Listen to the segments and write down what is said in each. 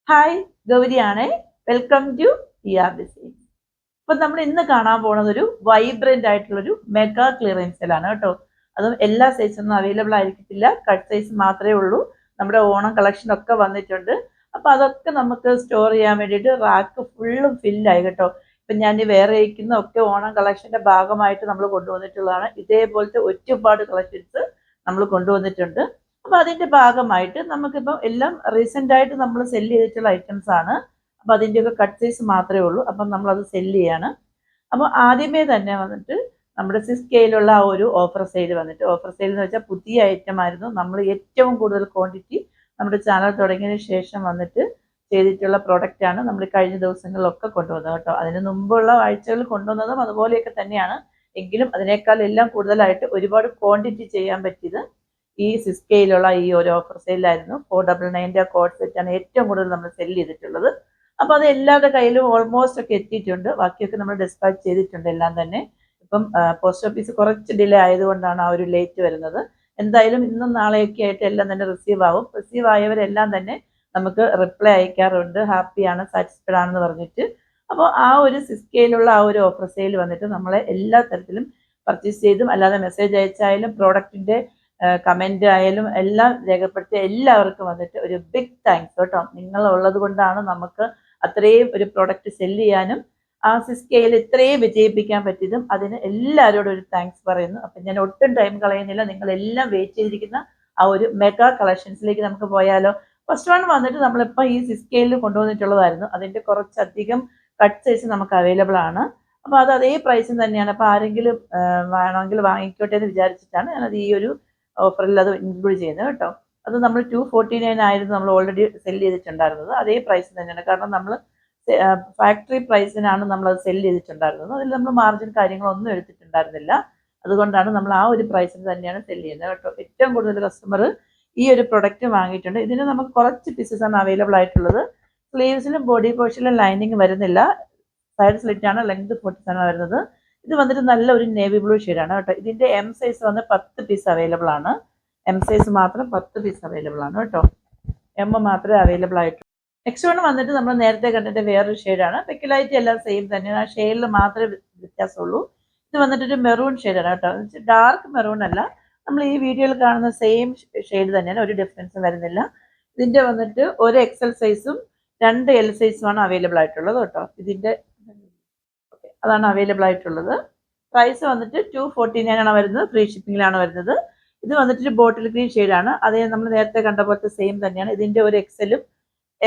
Hi ഗൗരിയാണേ. Welcome to TR designs. ഇപ്പൊ നമ്മൾ ഇന്ന് കാണാൻ പോകുന്നത് ഒരു വൈബ്രന്റ് ആയിട്ടുള്ളൊരു മെഗാ ക്ലിയറൻസ് സെയിലാണ് കേട്ടോ. അതും എല്ലാ സൈസൊന്നും അവൈലബിൾ ആയിരിക്കത്തില്ല, കട്ട് സൈസ് മാത്രമേ ഉള്ളൂ. നമ്മുടെ ഓണം കളക്ഷൻ ഒക്കെ വന്നിട്ടുണ്ട്. അപ്പൊ അതൊക്കെ നമുക്ക് സ്റ്റോർ ചെയ്യാൻ വേണ്ടിയിട്ട് റാക്ക് ഫുള്ളും ഫില്ലായി കേട്ടോ. ഇപ്പൊ ഞാൻ വേറെ ഇരിക്കുന്ന ഒക്കെ ഓണം കളക്ഷന്റെ ഭാഗമായിട്ട് നമ്മൾ കൊണ്ടുവന്നിട്ടുള്ളതാണ്. ഇതേപോലത്തെ ഒരുപാട് കളക്ഷൻസ് നമ്മൾ കൊണ്ടുവന്നിട്ടുണ്ട്. അപ്പൊ അതിന്റെ ഭാഗമായിട്ട് നമുക്കിപ്പം എല്ലാം റീസെന്റ് ആയിട്ട് നമ്മൾ സെല് ചെയ്തിട്ടുള്ള ഐറ്റംസ് ആണ്. അപ്പൊ അതിന്റെയൊക്കെ കട്ട് സൈസ് മാത്രമേ ഉള്ളൂ. അപ്പം നമ്മൾ അത് സെല് ചെയ്യാണ്. അപ്പോൾ ആദ്യമേ തന്നെ വന്നിട്ട് നമ്മുടെ സിസ്കയിലുള്ള ആ ഒരു ഓഫർ സെയിൽ വന്നിട്ട്, ഓഫർ സെയിൽ എന്ന് വെച്ചാൽ പുതിയ ഐറ്റം ആയിരുന്നു. നമ്മൾ ഏറ്റവും കൂടുതൽ ക്വാണ്ടിറ്റി നമ്മുടെ ചാനൽ തുടങ്ങിയതിന് ശേഷം വന്നിട്ട് ചെയ്തിട്ടുള്ള പ്രൊഡക്റ്റ് ആണ് നമ്മൾ കഴിഞ്ഞ ദിവസങ്ങളിലൊക്കെ കൊണ്ടുവന്നത് കേട്ടോ. അതിന് മുമ്പുള്ള ആഴ്ചകളിൽ കൊണ്ടുവന്നതും അതുപോലെയൊക്കെ തന്നെയാണ്. എങ്കിലും അതിനേക്കാൾ എല്ലാം കൂടുതലായിട്ട് ഒരുപാട് ക്വാണ്ടിറ്റി ചെയ്യാൻ പറ്റിയത് ഈ സിസ്കയിലുള്ള ഈ ഒരു ഓഫർ സെയിലായിരുന്നു. 499 കോഡ് സെറ്റാണ് ഏറ്റവും കൂടുതൽ നമ്മൾ സെല് ചെയ്തിട്ടുള്ളത്. അപ്പൊ അത് എല്ലാവരുടെ കയ്യിലും ഓൾമോസ്റ്റ് ഒക്കെ എത്തിയിട്ടുണ്ട്. ബാക്കിയൊക്കെ നമ്മൾ ഡിസ്പാച്ച് ചെയ്തിട്ടുണ്ട് എല്ലാം തന്നെ. ഇപ്പം പോസ്റ്റ് ഓഫീസ് കുറച്ച് ഡിലേ ആയതുകൊണ്ടാണ് ആ ഒരു ലേറ്റ് വരുന്നത്. എന്തായാലും ഇന്നും നാളെയൊക്കെ ആയിട്ട് എല്ലാം തന്നെ റിസീവ് ആവും. റിസീവ് ആയവരെല്ലാം തന്നെ നമുക്ക് റിപ്ലൈ അയക്കാറുണ്ട്, ഹാപ്പിയാണ്, സാറ്റിസ്ഫൈഡ് ആണെന്ന് പറഞ്ഞിട്ട്. അപ്പോൾ ആ ഒരു സിസ്കയിലുള്ള ആ ഒരു ഓഫർ സെയിൽ വന്നിട്ട് നമ്മളെ എല്ലാ തരത്തിലും പർച്ചേസ് ചെയ്തും അല്ലാതെ മെസ്സേജ് അയച്ചായാലും പ്രോഡക്റ്റിന്റെ കമന്റ് ആയാലും എല്ലാം രേഖപ്പെടുത്തിയ എല്ലാവർക്കും വന്നിട്ട് ഒരു ബിഗ് താങ്ക്സ് കേട്ടോ. നിങ്ങൾ ഉള്ളത് കൊണ്ടാണ് നമുക്ക് അത്രയും ഒരു പ്രൊഡക്റ്റ് സെല് ചെയ്യാനും ആ സിസ്കയിൽ ഇത്രയും വിജയിപ്പിക്കാൻ പറ്റിയതും. അതിന് എല്ലാവരോടും ഒരു താങ്ക്സ് പറയുന്നു. അപ്പം ഞാൻ ഒട്ടും ടൈം കളയുന്നില്ല. നിങ്ങളെല്ലാം വെയിറ്റ് ചെയ്തിരിക്കുന്ന ആ ഒരു മെഗാ കളക്ഷൻസിലേക്ക് നമുക്ക് പോയാലോ. ഫസ്റ്റ് വൺ വന്നിട്ട് നമ്മളിപ്പോൾ ഈ സിസ്കയിൽ കൊണ്ടുവന്നിട്ടുള്ളതായിരുന്നു. അതിൻ്റെ കുറച്ചധികം കട്ട് സൈസ് നമുക്ക് അവൈലബിൾ ആണ്. അപ്പോൾ അത് അതേ പ്രൈസിന് തന്നെയാണ്. അപ്പോൾ ആരെങ്കിലും വേണമെങ്കിൽ വാങ്ങിക്കോട്ടെ എന്ന് വിചാരിച്ചിട്ടാണ് ഞാനത് ഈ ഒരു ഓഫറിൽ അത് ഇൻക്ലൂഡ് ചെയ്യുന്നത് കേട്ടോ. അത് നമ്മൾ 249 ആയിരുന്നു നമ്മൾ ഓൾറെഡി സെല് ചെയ്തിട്ടുണ്ടായിരുന്നത്. അതേ പ്രൈസ് തന്നെയാണ്. കാരണം നമ്മൾ ഫാക്ടറി പ്രൈസിനാണ് നമ്മൾ അത് സെല് ചെയ്തിട്ടുണ്ടായിരുന്നത്. അതിൽ നമ്മൾ മാർജിൻ കാര്യങ്ങളൊന്നും എടുത്തിട്ടുണ്ടായിരുന്നില്ല. അതുകൊണ്ടാണ് നമ്മൾ ആ ഒരു പ്രൈസിന് തന്നെയാണ് സെല് ചെയ്യുന്നത് കേട്ടോ. ഏറ്റവും കൂടുതൽ കസ്റ്റമർ ഈ ഒരു പ്രൊഡക്റ്റ് വാങ്ങിയിട്ടുണ്ട്. ഇതിന് നമുക്ക് കുറച്ച് പീസസ് ആണ് അവൈലബിൾ ആയിട്ടുള്ളത്. സ്ലീവ്സിലും ബോഡി പോർഷനിലും ലൈനിങ് വരുന്നില്ല. സൈഡ് സ്ലിറ്റ് ആണ്, ലെങ്ത് 47 ആണ് വരുന്നത്. ഇത് വന്നിട്ട് നല്ല ഒരു നേവി ബ്ലൂ ഷെയ്ഡാണ് കേട്ടോ. ഇതിന്റെ എം സൈസ് വന്ന് 10 പീസ് അവൈലബിൾ ആണ്. എം സൈസ് മാത്രം 10 പീസ് അവൈലബിൾ ആണ് കേട്ടോ. എം മാത്രമേ അവൈലബിൾ ആയിട്ടുള്ളൂ. നെക്സ്റ്റ് വൺ വന്നിട്ട് നമ്മൾ നേരത്തെ കണ്ടിട്ട് വേറൊരു ഷെയ്ഡാണ്. പെക്കിലൈറ്റ് എല്ലാം സെയിം തന്നെയാണ്, ആ ഷെയ്ഡിൽ മാത്രമേ വ്യത്യാസമുള്ളൂ. ഇത് വന്നിട്ടൊരു മെറൂൺ ഷെയ്ഡാണ് കേട്ടോ. ഡാർക്ക് മെറൂൺ അല്ല, നമ്മൾ ഈ വീഡിയോയിൽ കാണുന്ന സെയിം ഷെയ്ഡ് തന്നെയാണ്, ഒരു ഡിഫറൻസും വരുന്നില്ല. ഇതിന്റെ വന്നിട്ട് ഒരു എക്സൽ സൈസും 2 എൽ സൈസുമാണ് അവൈലബിൾ ആയിട്ടുള്ളത് കേട്ടോ. ഇതിന്റെ അതാണ് അവൈലബിൾ ആയിട്ടുള്ളത്. പ്രൈസ് വന്നിട്ട് 249 ആണ് വരുന്നത്. ഫ്രീ ഷിപ്പിംഗിലാണ് വരുന്നത്. ഇത് വന്നിട്ട് ബോട്ടിൽ ഗ്രീൻ ഷെയ്ഡാണ്. അതേ നമ്മൾ നേരത്തെ കണ്ട പോലത്തെ സെയിം തന്നെയാണ്. ഇതിന്റെ ഒരു എക്സലും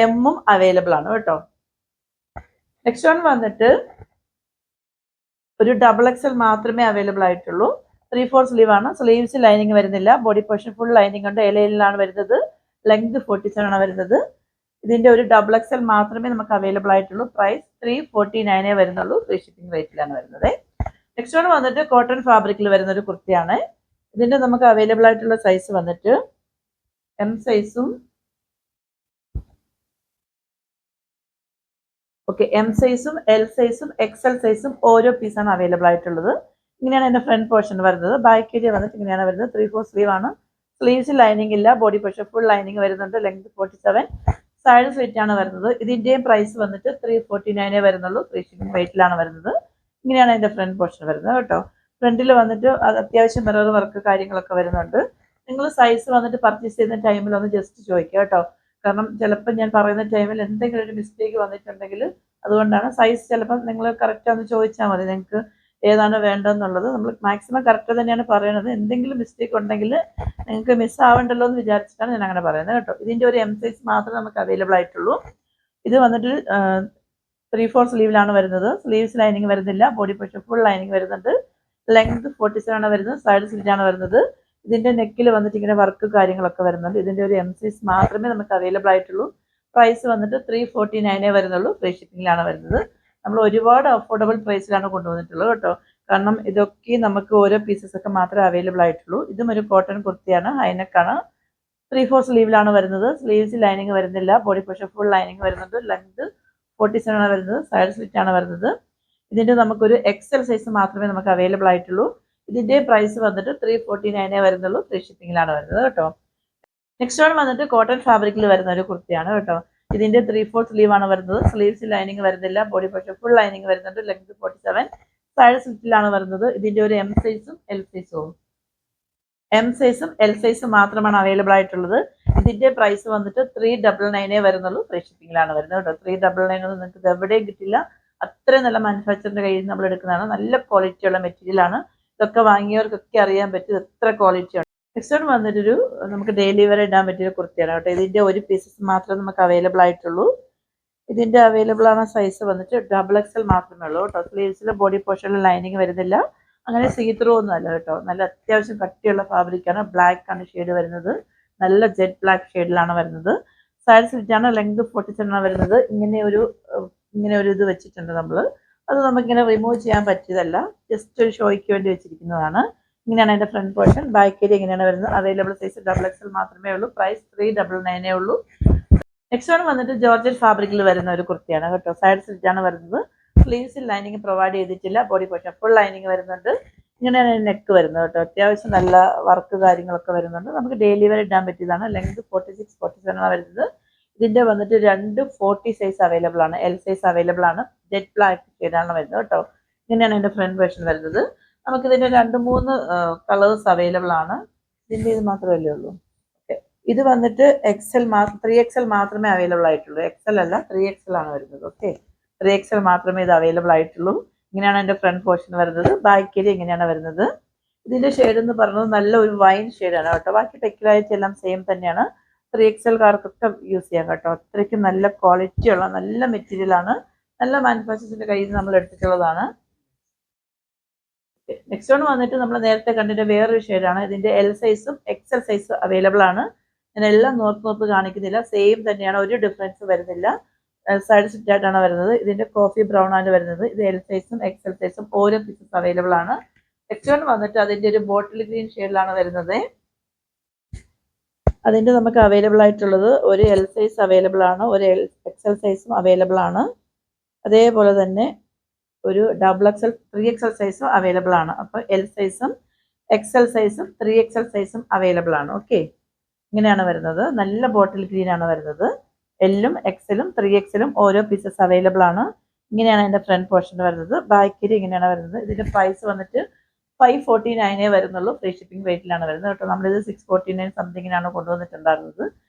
എമ്മും അവൈലബിൾ ആണ് കേട്ടോ. നെക്സ്റ്റ് വൺ വന്നിട്ട് ഒരു ഡബിൾ എക്സൽ മാത്രമേ അവൈലബിൾ ആയിട്ടുള്ളൂ. 3/4 സ്ലീവ് ആണ്. സ്ലീവ്സ് ലൈനിങ് വരുന്നില്ല. ബോഡി പോർഷൻ ഫുൾ ലൈനിങ് ഉണ്ട്. ഇലയിലാണ് വരുന്നത്. ലെങ്ത് 47 ആണ് വരുന്നത്. ഇതിന്റെ ഒരു ഡബിൾ എക്സൽ മാത്രമേ നമുക്ക് അവൈലബിൾ ആയിട്ടുള്ളൂ. പ്രൈസ് 349 വരുന്നുള്ളൂ. ഫ്രീ ഷിപ്പിംഗ് റേറ്റിലാണ് വരുന്നത്. നെക്സ്റ്റ് വൺ വന്നിട്ട് കോട്ടൺ ഫാബ്രിക്കിൽ വരുന്ന ഒരു കുർത്തിയാണ്. ഇതിന്റെ നമുക്ക് അവൈലബിൾ ആയിട്ടുള്ള സൈസ് വന്നിട്ട് എം സൈസും എം സൈസും എൽ സൈസും എക്സൽ സൈസും ഓരോ പീസാണ് അവൈലബിൾ ആയിട്ടുള്ളത്. ഇങ്ങനെയാണ് എന്റെ ഫ്രണ്ട് പോർഷൻ വരുന്നത്. ബാക്ക് ഏരിയ വന്നിട്ട് ഇങ്ങനെയാണ് വരുന്നത്. 3/4 സ്ലീവ് ആണ്. സ്ലീവ്സ് ലൈനിങ് ഇല്ല. ബോഡി പോർഷൻ ഫുൾ ലൈനിങ് വരുന്നുണ്ട്. ലെങ്ത് 47. സൈഡ് സ്ലിറ്റ് ആണ് വരുന്നത്. ഇതിന്റെയും പ്രൈസ് വന്നിട്ട് 349 വരുന്നുള്ളൂ. ഫ്രീ ഷിപ്പിംഗ് റേറ്റിലാണ് വരുന്നത്. ഇങ്ങനെയാണ് അതിന്റെ ഫ്രണ്ട് പോർഷൻ വരുന്നത് കേട്ടോ. ഫ്രണ്ടിൽ വന്നിട്ട് അത്യാവശ്യം മിറർ വർക്ക് കാര്യങ്ങളൊക്കെ വരുന്നുണ്ട്. നിങ്ങൾ സൈസ് വന്നിട്ട് പർച്ചേസ് ചെയ്യുന്ന ടൈമിൽ ഒന്ന് ജസ്റ്റ് ചോദിക്കുക കേട്ടോ. കാരണം ചിലപ്പോൾ ഞാൻ പറയുന്ന ടൈമിൽ എന്തെങ്കിലും ഒരു മിസ്റ്റേക്ക് വന്നിട്ടുണ്ടെങ്കിൽ അതുകൊണ്ടാണ്. സൈസ് ചിലപ്പോൾ നിങ്ങൾ കറക്റ്റ് ഒന്ന് ചോദിച്ചാൽ മതി, നിങ്ങൾക്ക് ഏതാണ് വേണ്ടതെന്നുള്ളത്. നമ്മൾ മാക്സിമം കറക്റ്റ് തന്നെയാണ് പറയുന്നത്. എന്തെങ്കിലും മിസ്റ്റേക്ക് ഉണ്ടെങ്കിൽ നിങ്ങൾക്ക് മിസ് ആവണ്ടല്ലോ എന്ന് വിചാരിച്ചിട്ടാണ് ഞാൻ അങ്ങനെ പറയുന്നത് കേട്ടോ. ഇതിന്റെ ഒരു എം സൈസ് മാത്രമേ നമുക്ക് അവൈലബിൾ ആയിട്ടുള്ളൂ. ഇത് വന്നിട്ട് 3/4 സ്ലീവിലാണ് വരുന്നത്. സ്ലീവ്സ് ലൈനിങ് വരുന്നില്ല. ബോഡി പോർഷൻ ഫുൾ ലൈനിങ് വരുന്നുണ്ട്. ലെങ്ത് 47 ആണ് വരുന്നത്. സൈഡ് സ്ലിറ്റ് ആണ് വരുന്നത്. ഇതിന്റെ നെക്കിൽ വന്നിട്ട് ഇങ്ങനെ വർക്ക് കാര്യങ്ങളൊക്കെ വരുന്നുണ്ട്. ഇതിന്റെ ഒരു എം സൈസ് മാത്രമേ നമുക്ക് അവൈലബിൾ ആയിട്ടുള്ളൂ. പ്രൈസ് വന്നിട്ട് 349 വരുന്നുള്ളൂ. ഫ്രീ ഷിപ്പിംഗിലാണ് വരുന്നത്. നമ്മൾ ഒരുപാട് അഫോർഡബിൾ പ്രൈസിലാണ് കൊണ്ടുവന്നിട്ടുള്ളത് കേട്ടോ. കാരണം ഇതൊക്കെ നമുക്ക് ഓരോ പീസസ് ഒക്കെ മാത്രമേ അവൈലബിൾ ആയിട്ടുള്ളൂ. ഇതും ഒരു കോട്ടൺ കുർത്തിയാണ്. ഹൈനെക്കാണ്. 3/4 സ്ലീവിലാണ് വരുന്നത്. സ്ലീവ്സ് ലൈനിങ് വരുന്നില്ല. ബോഡി പോർഷൻ ഫുൾ ലൈനിങ് വരുന്നുണ്ട്. ലെങ്ത് 47 ആണ് വരുന്നത്. സൈഡ് സ്ലിറ്റ് ആണ് വരുന്നത്. ഇതിന്റെ നമുക്കൊരു എക്സൽ സൈസ് മാത്രമേ നമുക്ക് അവൈലബിൾ ആയിട്ടുള്ളൂ. ഇതിന്റെ പ്രൈസ് വന്നിട്ട് 349 വരുന്നുള്ളൂ. ഫ്രീ ഷിപ്പിംഗിലാണ് വരുന്നത് കേട്ടോ. നെക്സ്റ്റ് വൺ വന്നിട്ട് കോട്ടൺ ഫാബ്രിക്കിൽ വരുന്ന ഒരു കുർത്തിയാണ് കേട്ടോ. ഇതിന്റെ 3/4 സ്ലീവ് ആണ് വരുന്നത്. സ്ലീവ്സ് ലൈനിങ് വരുന്നില്ല, ബോഡി പോർഷൻ ഫുൾ ലൈനിങ് വരുന്നുണ്ട്. ലെങ്ത് 47, സൈഡ് സ്ലിറ്റിലാണ് വരുന്നത്. ഇതിന്റെ ഒരു എം സൈസും എൽ സൈസും മാത്രമാണ് അവൈലബിൾ ആയിട്ടുള്ളത്. ഇതിന്റെ പ്രൈസ് വന്നിട്ട് 399 വരുന്നുള്ളൂ. ഫ്രീ ഷിപ്പിംഗിലാണ് വരുന്നത് കേട്ടോ. 399 ഒന്നും നിങ്ങൾക്ക് എവിടെയും കിട്ടില്ല. അത്രയും നല്ല മാനുഫാക്ചറിന്റെ കയ്യിൽ നമ്മൾ എടുക്കുന്നതാണ്. നല്ല ക്വാളിറ്റി ഉള്ള മെറ്റീരിയൽ ആണ്. ഇതൊക്കെ വാങ്ങിയവർക്കൊക്കെ അറിയാൻ പറ്റും എത്ര ക്വാളിറ്റി ഉണ്ട്. നെക്സ്റ്റ് വന്നിട്ടൊരു നമുക്ക് ഡെയിലി വെയർ ഇടാൻ പറ്റിയ കുർത്തിയാണ് കേട്ടോ. ഇതിന്റെ ഒരു പീസസ് മാത്രമേ നമുക്ക് അവൈലബിൾ ആയിട്ടുള്ളൂ. ഇതിന്റെ അവൈലബിൾ ആണ് സൈസ് വന്നിട്ട് XXL മാത്രമേ ഉള്ളൂ കേട്ടോ. സ്ലീവ്സിലെ ബോഡി പോർഷനിൽ ലൈനിങ് വരുന്നില്ല. അങ്ങനെ സീത്രൂ ഒന്നും അല്ല കേട്ടോ. നല്ല അത്യാവശ്യം കട്ടിയുള്ള ഫാബ്രിക്കാണ്. ബ്ലാക്ക് ആണ് ഷെയ്ഡ് വരുന്നത്. നല്ല ജെറ്റ് ബ്ലാക്ക് ഷെയ്ഡിലാണ് വരുന്നത്. സൈഡ് സ്ലിറ്റാണ്. ലെങ്ത് 47 ആണ് വരുന്നത്. ഇങ്ങനെ ഒരു ഇത് വെച്ചിട്ടുണ്ട് നമ്മൾ. അത് നമുക്കിങ്ങനെ റിമൂവ് ചെയ്യാൻ പറ്റിയതല്ല, ജസ്റ്റ് ഒരു ഷോയ്ക്ക് വേണ്ടി വെച്ചിരിക്കുന്നതാണ്. ഇങ്ങനെയാണ് അതിന്റെ ഫ്രണ്ട് പോർഷൻ. ബാക്ക് ഏരിയ ഇങ്ങനെയാണ് വരുന്നത്. അവൈലബിൾ സൈസ് XXL മാത്രമേ ഉള്ളൂ. പ്രൈസ് 399 ഉള്ളൂ. നെക്സ്റ്റ് വന്നിട്ട് ജോർജറ്റ് ഫാബ്രിക്കിൽ വരുന്ന ഒരു കുർത്തിയാണ് കേട്ടോ. സൈഡ് സ്ലിറ്റാണ് വരുന്നത്. സ്ലീവ്സിൽ ലൈനിങ് പ്രൊവൈഡ് ചെയ്തിട്ടില്ല. ബോഡി പോർഷൻ ഫുൾ ലൈനിങ് വരുന്നുണ്ട്. ഇങ്ങനെയാണ് നെക്ക് വരുന്നത് കേട്ടോ. അത്യാവശ്യം നല്ല വർക്ക് കാര്യങ്ങളൊക്കെ വരുന്നുണ്ട്. നമുക്ക് ഡെയിലി വെയർ ഇടാൻ പറ്റിയതാണ്. ലെങ്ത് 46, 47 ആണ് വരുന്നത്. ഇതിന്റെ വന്നിട്ട് 2 40 സൈസ് അവൈലബിൾ ആണ്. എൽ സൈസ് അവൈലബിൾ ആണ്. ജെറ്റ് ബ്ലാക്ക് ഷെയ്ഡാണ് വരുന്നത് കേട്ടോ. ഇങ്ങനെയാണ് ഇതിന്റെ ഫ്രണ്ട് വേർഷൻ വരുന്നത്. നമുക്ക് ഇതിന്റെ 2-3 കളേഴ്സ് അവൈലബിൾ ആണ്. ഇതിന്റെ ഇത് മാത്രമല്ലേ ഉള്ളൂ. ഇത് വന്നിട്ട് XL 3XL മാത്രമേ അവൈലബിൾ ആയിട്ടുള്ളൂ. XL അല്ല, 3XL ആണ് വരുന്നത്. ഓക്കെ, 3XL മാത്രമേ ഇത് അവൈലബിൾ ആയിട്ടുള്ളൂ. ഇങ്ങനെയാണ് എൻ്റെ ഫ്രണ്ട് പോർഷൻ വരുന്നത്. ബാക്ക് ഏരിയ ഇങ്ങനെയാണ് വരുന്നത്. ഇതിന്റെ ഷെയ്ഡ് എന്ന് പറയുന്നത് നല്ല ഒരു വൈൻ ഷെയ്ഡാണ് കേട്ടോ. ബാക്കി ടെക്സ്റ്റൈൽസ് എല്ലാം സെയിം തന്നെയാണ്. 3XL കാർക്കൊക്കെ യൂസ് ചെയ്യാം കേട്ടോ. അത്രയ്ക്കും നല്ല ക്വാളിറ്റി ഉള്ള നല്ല മെറ്റീരിയൽ ആണ്. നല്ല മാനുഫാക്ചേഴ്സിന്റെ കയ്യിൽ നിന്ന് നമ്മൾ എടുത്തിട്ടുള്ളതാണ്. നെക്സ്റ്റ് വന്നിട്ട് നമ്മൾ നേരത്തെ കണ്ടിട്ട് വേറൊരു ഷെയ്ഡാണ്. ഇതിന്റെ എൽ സൈസും XL സൈസും അവൈലബിൾ ആണ്. ഞാൻ എല്ലാം നോർത്ത് കാണിക്കുന്നില്ല. സെയിം തന്നെയാണ്, ഒരു ഡിഫറൻസ് വരുന്നില്ല. സൈഡ് സ്ലിറ്റ് ആയിട്ടാണ് വരുന്നത്. ഇതിന്റെ കോഫി ബ്രൗൺ ആണ് വരുന്നത്. ഇത് എൽ സൈസും XL സൈസും ഓരോ പീസസ് അവൈലബിൾ ആണ്. നെക്സ്റ്റ് വന്നിട്ട് അതിന്റെ ഒരു ബോട്ടിൽ ഗ്രീൻ ഷെയ്ഡിലാണ് വരുന്നത്. അതിന്റെ നമുക്ക് അവൈലബിൾ ആയിട്ടുള്ളത് ഒരു എൽ സൈസ് അവൈലബിൾ ആണ്, ഒരു XL സൈസും അവൈലബിൾ ആണ്. അതേപോലെ തന്നെ ഒരു XXL 3XL സൈസും അവൈലബിൾ ആണ്. അപ്പോൾ എൽ സൈസും XL സൈസും 3XL സൈസും അവൈലബിൾ ആണ്. ഓക്കെ, ഇങ്ങനെയാണ് വരുന്നത്. നല്ല ബോട്ടിൽ ഗ്രീൻ ആണ് വരുന്നത്. എല്ലും XLും 3XLും ഓരോ പീസസ് അവൈലബിൾ ആണ്. ഇങ്ങനെയാണ് അതിന്റെ ഫ്രണ്ട് പോർഷൻ വരുന്നത്. ബാക്കിൽ ഇങ്ങനെയാണ് വരുന്നത്. ഇതിന്റെ പ്രൈസ് വന്നിട്ട് 549 വരുന്നുള്ളൂ. ഫ്രീ ഷിപ്പിംഗ് റേറ്റിലാണ് വരുന്നത് കേട്ടോ. നമ്മളിത് 649 സംതിങ്ങിനാണ് കൊണ്ടുവന്നിട്ടുണ്ടായിരുന്നത്.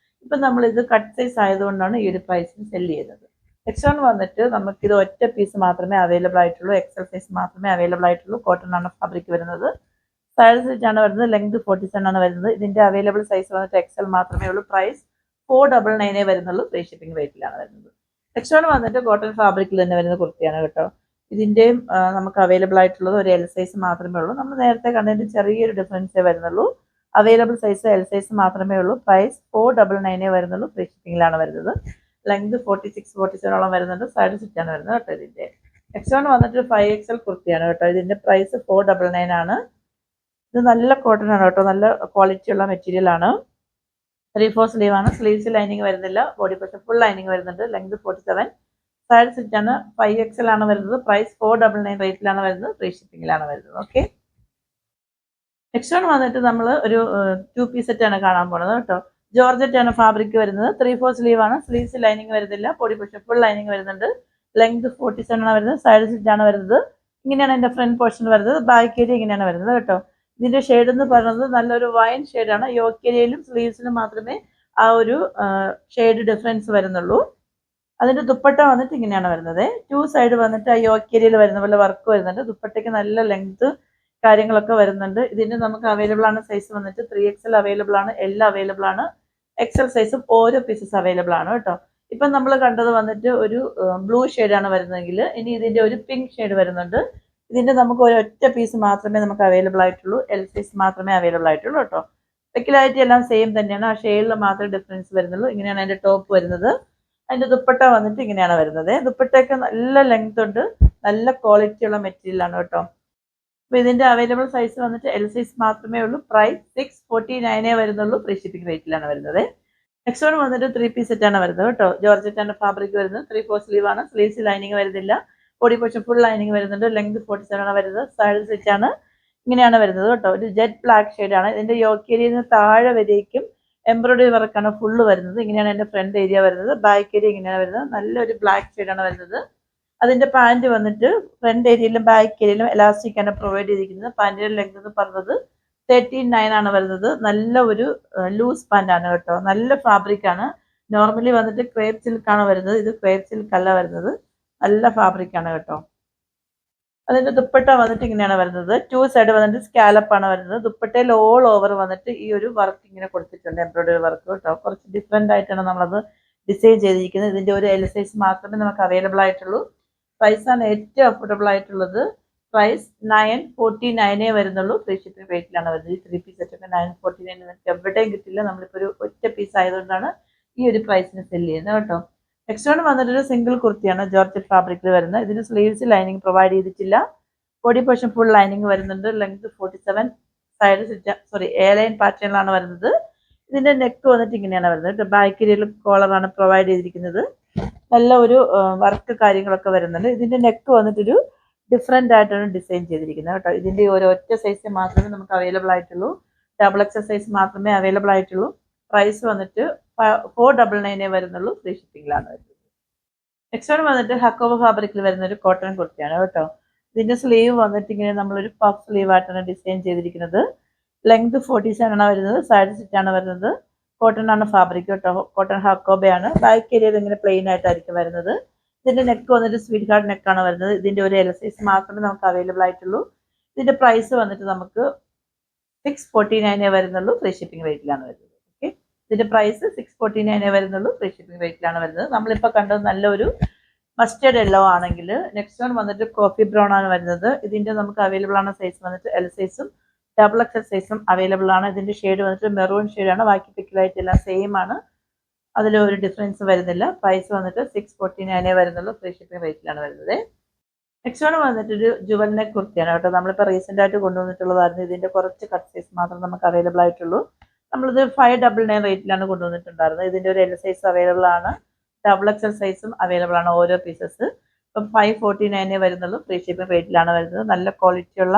ഇപ്പം നമ്മളിത് കട്ട് സൈസ് ആയതുകൊണ്ടാണ് ഈ ഒരു പ്രൈസിന് സെല്ല് ചെയ്യുന്നത്. നെക്സ്റ്റ് വന്നിട്ട് നമുക്കിത് ഒറ്റ പീസ് മാത്രമേ അവൈലബിൾ ആയിട്ടുള്ളൂ. XL സൈസ് മാത്രമേ അവൈലബിൾ ആയിട്ടുള്ളൂ. കോട്ടൺ ആണ് ഫാബ്രിക് വരുന്നത്. സൈഡ് സ്ലിറ്റ് ആണ് വരുന്നത്. ലെങ്ത് 47 ആണ് വരുന്നത്. ഇതിന്റെ അവൈലബിൾ സൈസ് വന്നിട്ട് XL മാത്രമേ ഉള്ളൂ. പ്രൈസ് 499 വരുന്നുള്ളൂ. ഫ്രീ ഷിപ്പിംഗ് റേറ്റിലാണ് വരുന്നത്. നെക്സ്റ്റ് വന്നിട്ട് കോട്ടൺ ഫാബ്രിക്കിൽ തന്നെ വരുന്ന കുർത്തിയാണ് കേട്ടോ. ഇതിന്റെയും നമുക്ക് അവൈലബിൾ ആയിട്ടുള്ളത് ഒരു എൽ സൈസ് മാത്രമേ ഉള്ളൂ. നമ്മൾ നേരത്തെ കണ്ടതിന്റെ ചെറിയൊരു ഡിഫറൻസേ വരുന്നുള്ളൂ. അവൈലബിൾ സൈസ് എൽ സൈസ് മാത്രമേ ഉള്ളൂ. പ്രൈസ് 499 വരുന്നുള്ളൂ. ഫ്രീ ഷിപ്പിംഗിലാണ് വരുന്നത്. ലെങ്ത് 46, 47 വരുന്നുണ്ട്. സൈഡ് സ്ലിറ്റ് ആണ് വരുന്നത് കേട്ടോ. ഇതിന്റെ നെക്സ്റ്റ് വന്നിട്ട് 5XL കുർത്തിയാണ് കേട്ടോ. ഇതിന്റെ പ്രൈസ് 499 ആണ്. ഇത് നല്ല കോട്ടൺ ആണ് കേട്ടോ. നല്ല ക്വാളിറ്റി ഉള്ള മെറ്റീരിയൽ ആണ്. 3/4 സ്ലീവ് ആണ്. സ്ലീവ്സ് ലൈനിങ് വരുന്നില്ല. ബോഡി പോർഷൻ ഫുൾ ലൈനിങ് വരുന്നുണ്ട്. ലെങ്ത് 47, സൈഡ് സ്ലിറ്റ് ആണ്. 5XL ആണ് വരുന്നത്. പ്രൈസ് 499 റേറ്റിലാണ് വരുന്നത്. ഫ്രീ ഷിപ്പിംഗിലാണ് വരുന്നത്. ഓക്കെ, നെക്സ്റ്റ് വന്നിട്ട് നമ്മൾ ഒരു 2 പീസ് സെറ്റ് ആണ് കാണാൻ പോണത് കേട്ടോ. ജോർജറ്റ് ആണ് ഫാബ്രിക് വരുന്നത്. 3/4 സ്ലീവ് ആണ്. സ്ലീവ്സ് ലൈനിങ് വരുന്നില്ല. ബോഡി പോർഷൻ ഫുൾ ലൈനിങ് വരുന്നുണ്ട്. ലെങ്ത് 47 ആണ് വരുന്നത്. സൈഡ് സ്ലിറ്റ് ആണ് വരുന്നത്. ഇങ്ങനെയാണ് എൻ്റെ ഫ്രണ്ട് പോർഷൻ വരുന്നത്. ബാക്ക് ഏരിയ ഇങ്ങനെയാണ് വരുന്നത് കേട്ടോ. ഇതിന്റെ ഷെയ്ഡ് എന്ന് പറയുന്നത് നല്ലൊരു വൈൻ ഷെയ്ഡാണ്. യോക്ക് ഏരിയയിലും സ്ലീവ്സിലും മാത്രമേ ആ ഒരു ഷെയ്ഡ് ഡിഫറൻസ് വരുന്നുള്ളൂ. അതിന്റെ ദുപ്പട്ട വന്നിട്ട് ഇങ്ങനെയാണ് വരുന്നത്. 2 സൈഡ് വന്നിട്ട് ആ യോക്ക് ഏരിയയിൽ വരുന്ന പോലെ വർക്ക് വരുന്നുണ്ട്. ദുപ്പട്ടയ്ക്ക് നല്ല ലെങ്ത് കാര്യങ്ങളൊക്കെ വരുന്നുണ്ട്. ഇതിന്റെ നമുക്ക് അവൈലബിൾ ആണ് സൈസ് വന്നിട്ട് 3XL അവൈലബിൾ ആണ്. എല്ലാം അവൈലബിൾ ആണ്. XL സൈസും ഓരോ പീസസ് അവൈലബിൾ ആണ് കേട്ടോ. ഇപ്പം നമ്മൾ കണ്ടത് വന്നിട്ട് ഒരു ബ്ലൂ ഷെയ്ഡാണ് വരുന്നതെങ്കിൽ ഇനി ഇതിന്റെ ഒരു പിങ്ക് ഷെയ്ഡ് വരുന്നുണ്ട്. ഇതിന്റെ നമുക്ക് ഒരു ഒറ്റ പീസ് മാത്രമേ നമുക്ക് അവൈലബിൾ ആയിട്ടുള്ളൂ. എൽ സൈസ് മാത്രമേ അവൈലബിൾ ആയിട്ടുള്ളൂ കേട്ടോ. സ്പെക്കുലാരിറ്റി എല്ലാം സെയിം തന്നെയാണ്. ആ ഷെയ്ഡിൽ മാത്രമേ ഡിഫറൻസ് വരുന്നുള്ളൂ. ഇങ്ങനെയാണ് അതിന്റെ ടോപ്പ് വരുന്നത്. അതിന്റെ ദുപ്പട്ട വന്നിട്ട് ഇങ്ങനെയാണ് വരുന്നത്. ദുപ്പട്ടയൊക്കെ നല്ല ലെങ്ത് ഉണ്ട്. നല്ല ക്വാളിറ്റി ഉള്ള മെറ്റീരിയൽ ആണ് കേട്ടോ. അപ്പൊ ഇതിന്റെ അവൈലബിൾ സൈസ് വന്നിട്ട് എൽ സൈസ് മാത്രമേ ഉള്ളൂ. പ്രൈസ് 649 വരുന്നുള്ളൂ. ഫ്രീ ഷിപ്പിംഗ് റേറ്റിലാണ് വരുന്നത്. നെക്സ്റ്റ് വന്നിട്ട് 3 പീസ് സെറ്റ് ആണ് വരുന്നത് കേട്ടോ. ജോർജറ്റ് ആണ് ഫാബ്രിക് വരുന്നത്. 3/4 സ്ലീവ് ആണ്. സ്ലീവ്സ് ലൈനിങ് വരുന്നില്ല. ബോഡി പോർഷൻ ഫുൾ ലൈനിങ് വരുന്നുണ്ട്. ലെങ്ത് 47 ആണ് വരുന്നത്. സൈഡ് സ്ലിറ്റ് ആണ്. ഇങ്ങനെയാണ് വരുന്നത് കേട്ടോ. ഒരു ജെറ്റ് ബ്ലാക്ക് ഷെയ്ഡ് ആണ്. ഇതിന്റെ യോക്ക് ഏരിയയിൽ നിന്ന് താഴെ വരേക്കും എംബ്രോയിഡറി വർക്കാണ് ഫുള്ള് വരുന്നത്. ഇങ്ങനെയാണ് എൻ്റെ ഫ്രണ്ട് ഏരിയ വരുന്നത്. ബാക്ക് ഏരിയ ഇങ്ങനെയാണ് വരുന്നത്. നല്ലൊരു ബ്ലാക്ക് ഷെയ്ഡാണ് വരുന്നത്. അതിൻ്റെ പാൻറ് വന്നിട്ട് ഫ്രണ്ട് ഏരിയയിലും ബാക്ക് ഏരിയയിലും എലാസ്റ്റിക് ആണ് പ്രൊവൈഡ് ചെയ്തിരിക്കുന്നത്. പാൻറ്റിൻ്റെ ലെങ്ത് എന്ന് പറഞ്ഞത് 39 ആണ് വരുന്നത്. നല്ല ഒരു ലൂസ് പാൻ്റ് ആണ് കേട്ടോ. നല്ല ഫാബ്രിക് ആണ്. നോർമലി വന്നിട്ട് ക്രേപ്പ് സിൽക്ക് ആണ് വരുന്നത്. ഇത് ക്രേപ്പ് സിൽക്ക് അല്ല വരുന്നത്. നല്ല ഫാബ്രിക് ആണ് കേട്ടോ. അതിന്റെ ദുപ്പട്ട വന്നിട്ട് ഇങ്ങനെയാണ് വരുന്നത്. 2 സൈഡ് വന്നിട്ട് സ്കാലപ്പ് ആണ് വരുന്നത്. ദുപ്പട്ടയിൽ ഓൾ ഓവർ വന്നിട്ട് ഈ ഒരു വർക്ക് ഇങ്ങനെ കൊടുത്തിട്ടുണ്ട്, എംബ്രോയിഡറി വർക്ക് കേട്ടോ. കുറച്ച് ഡിഫറെന്റ് ആയിട്ടാണ് നമ്മളത് ഡിസൈൻ ചെയ്തിരിക്കുന്നത്. ഇതിന്റെ ഒരു എൽ സൈസ് മാത്രമേ നമുക്ക് അവൈലബിൾ ആയിട്ടുള്ളൂ. പ്രൈസ് ആണ് ഏറ്റവും അഫോർഡബിൾ ആയിട്ടുള്ളത്. പ്രൈസ് 949 വരുന്നുള്ളൂ. ഫ്രീ ഷിപ്പിംഗ് റേറ്റിലാണ് വരുന്നത്. ഈ 3 പീസ് സെറ്റ് ഒക്കെ 949 നിങ്ങൾക്ക് എവിടെയും കിട്ടില്ല. നമ്മളിപ്പോൾ ഒരു ഒറ്റ പീസ് ആയതുകൊണ്ടാണ് ഈ ഒരു പ്രൈസിന് സെല് ചെയ്യുന്നത് കേട്ടോ. നെക്സ്റ്റ് വൺ വന്നിട്ടൊരു സിംഗിൾ കുർത്തിയാണ്, ജോർജറ്റ് ഫാബ്രിക്കിൽ വരുന്നത്. ഇതിന് സ്ലീവ്സ് ലൈനിങ് പ്രൊവൈഡ് ചെയ്തിട്ടില്ല. ബോഡി പോർഷൻ ഫുൾ ലൈനിങ് വരുന്നുണ്ട്. ലെങ്ത് 47, സൈഡ് എ ലൈൻ പാറ്റേണിലാണ് വരുന്നത്. ഇതിന്റെ നെക്ക് വന്നിട്ട് ഇങ്ങനെയാണ് വരുന്നത്. ബാക്ക് ഏരിയയിൽ കോളറാണ് പ്രൊവൈഡ് ചെയ്തിരിക്കുന്നത്. നല്ല ഒരു വർക്ക് കാര്യങ്ങളൊക്കെ വരുന്നുണ്ട്. ഇതിന്റെ നെക്ക് വന്നിട്ടൊരു ഡിഫറെന്റ് ആയിട്ടാണ് ഡിസൈൻ ചെയ്തിരിക്കുന്നത് കേട്ടോ. ഇതിന്റെ ഒരു ഒറ്റ സൈസ് മാത്രമേ നമുക്ക് അവൈലബിൾ ആയിട്ടുള്ളൂ. ഡബിൾ എക്സൽ സൈസ് മാത്രമേ അവൈലബിൾ ആയിട്ടുള്ളൂ. പ്രൈസ് വന്നിട്ട് 499 വരുന്നുള്ളൂ. ഫ്രീ ഷിപ്പിംഗിലാണ് വരുന്നത്. നെക്സ്റ്റ് വൺ വന്നിട്ട് ഹക്കോബ ഫാബ്രിക്കിൽ വരുന്ന ഒരു കോട്ടൺ കുർത്തിയാണ് കേട്ടോ. ഇതിന്റെ സ്ലീവ് വന്നിട്ട് ഇങ്ങനെ നമ്മളൊരു പഫ് സ്ലീവ് ആയിട്ടാണ് ഡിസൈൻ ചെയ്തിരിക്കുന്നത്. ലെങ്ത് 47 ആണ് വരുന്നത്. സൈഡ് സ്റ്റിച്ച് ആണ് വരുന്നത്. കോട്ടൺ ആണ് ഫാബ്രിക് കേട്ടോ. കോട്ടൺ ഹക്കോബയാണ്. ബാക്ക് ഏരിയയിൽ ഇങ്ങനെ പ്ലെയിൻ ആയിട്ടായിരിക്കും വരുന്നത്. ഇതിന്റെ നെക്ക് വന്നിട്ട് സ്വീറ്റ് ഹാർട്ട് നെക്കാണ് വരുന്നത്. ഇതിന്റെ ഒരു എൽ സൈസ് മാത്രമേ നമുക്ക് അവൈലബിൾ ആയിട്ടുള്ളൂ. ഇതിന്റെ പ്രൈസ് വന്നിട്ട് നമുക്ക് 649 വരുന്നുള്ളൂ. ഫ്രീ ഷിപ്പിംഗ് റേറ്റിലാണ് വരുന്നത്. ഓക്കെ, ഇതിന്റെ പ്രൈസ് 649 വരുന്നുള്ളൂ. ഫ്രീ ഷിപ്പിംഗ് റേറ്റിലാണ് വരുന്നത്. നമ്മളിപ്പോൾ കണ്ടത് നല്ലൊരു മസ്റ്റേർഡ് യെല്ലോ ആണെങ്കിൽ നെക്സ്റ്റ് വൺ വന്നിട്ട് കോഫി ബ്രൗൺ ആണ് വരുന്നത്. ഇതിന്റെ നമുക്ക് അവൈലബിൾ ആണ് സൈസ് വന്നിട്ട് എൽ സൈസും ഡബിൾ എക്സൽ സൈസും അവൈലബിൾ ആണ്. ഇതിന്റെ ഷെയ്ഡ് വന്നിട്ട് മെറൂൺ ഷെയ്ഡാണ്. ബാക്കി പിക്കിലായിട്ട് എല്ലാം സെയിം ആണ്. അതിൽ ഒരു ഡിഫറൻസ് വരുന്നില്ല. പ്രൈസ് വന്നിട്ട് 649 വരുന്നുള്ളൂ. ഫ്രീ ഷിപ്പിംഗ് റേറ്റിലാണ് വരുന്നത്. നെക്സ്റ്റ് വൺ വന്നിട്ട് ഒരു ജുവൽ നെക്ക് കുർത്തിയാണ് കേട്ടോ. നമ്മളിപ്പോൾ റീസെന്റ് ആയിട്ട് കൊണ്ടുവന്നിട്ടുള്ളതായിരുന്നു. ഇതിന്റെ കുറച്ച് കട്ട് സൈസ് മാത്രം നമുക്ക് അവൈലബിൾ ആയിട്ടുള്ളൂ. നമ്മളിത് 599 റേറ്റിലാണ് കൊണ്ടുവന്നിട്ടുണ്ടായിരുന്നത്. ഇതിന്റെ ഒരു എൽ സൈസ് അവൈലബിൾ ആണ്. ഡബിൾ എക്സൽ സൈസും അവൈലബിൾ ആണ് ഓരോ പീസസ്. ഇപ്പം 549 വരുന്നുള്ളൂ. ഫ്രീ ഷിപ്പിംഗ് റേറ്റിലാണ് വരുന്നത്. നല്ല ക്വാളിറ്റി ഉള്ള